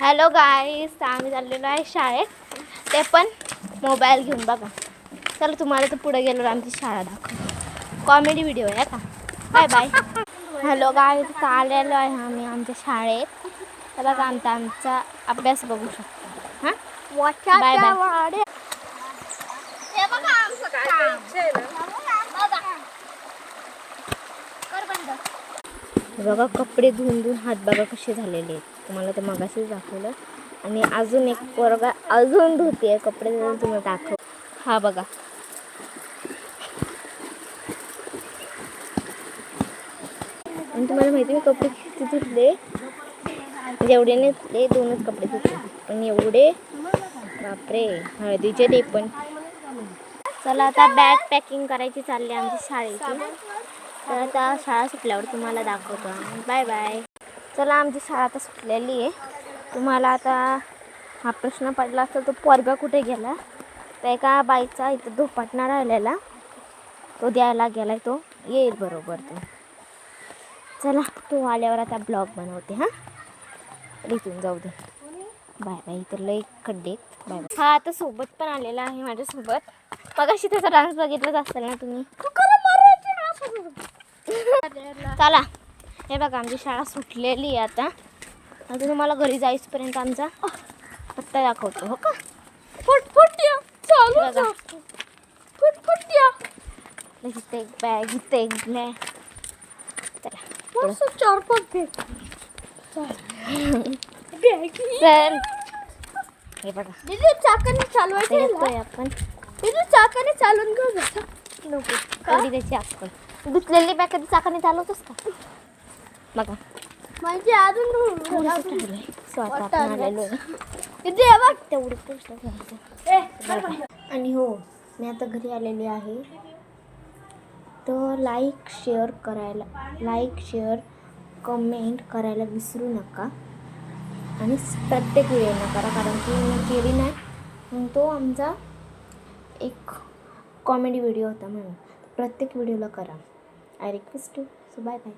Hello गाईस, आम्ही चाललेलो आहे शाळेत, ते पण मोबाईल घेऊन. बघा, चला तुम्हाला तर पुढे गेलो आमची शाळा दाखव. कॉमेडी व्हिडिओ आहे का. Bye bye. हॅलो गाईस, आलेलो आहे आम्ही आमच्या शाळेत. तर बघा आमचा अभ्यास बघू शकतो. हां, बाय बाय. बघा कपडे धुवून धुवून हात बघा कसे झालेले आहेत. तुम्हाला तर मगाशीच दाखवलं. आणि अजून एक पोरगा अजून धुते कपडे, तुम्हाला दाखव. हा बघा, आणि तुम्हाला माहिती आहे कपडे किती धुतले. जेवढे नाही धुतले, 2च कपडे धुतले, पण एवढे बापरे, हळदीचे ते पण. चला आता बॅग पॅकिंग करायची चालली आमची शाळेची. तर आता शाळा सुटल्यावर तुम्हाला दाखवतो. Bye bye. चला, आमची शाळा आता सुटलेली आहे. तुम्हाला आता हा प्रश्न पडला असेल, तो पोरगा कुठे गेला. तर एका बाईचा इथं धोपाटणा राहिलेला, तो द्यायला गेलाय. तो येईल बरोबर. तो चला, तो आल्यावर आता ब्लॉग बनवते. हां, इथून जाऊ दे. Bye bye. इथं लई खड्डे. Bye bye. हा आता सोबत पण आलेला आहे माझ्यासोबत. मगाशी त्याचा डान्स बघितलाच असेल ना तुम्ही. चला, हे बघा आमची शाळा सुटलेली आहे आता. आता तुम्हाला घरी जाईसपर्यंत आमचा पत्ता दाखवतो. हो का. फुटफुट्या चालू. फुटफुट्या. इथे एक बॅग, इथे एक ब्लॅग. चला, 4-5 चल. हे बघा, चाकाने चालवायचं आपण. चाकाने चालवून घेऊ. नको, कधी त्याची अक्कल. धुतलेली बॅग कधी चाकाने चालवतोस का. बघा, म्हणजे अजून आलेलो आणि हो, मी आता घरी आलेली आहे. तर लाईक शेअर कमेंट करायला विसरू नका. आणि प्रत्येक व्हिडिओना करा, कारण की मी केली नाही म्हणून तो आमचा एक कॉमेडी व्हिडिओ होता म्हणून. प्रत्येक व्हिडिओला करा. I request you. So bye bye.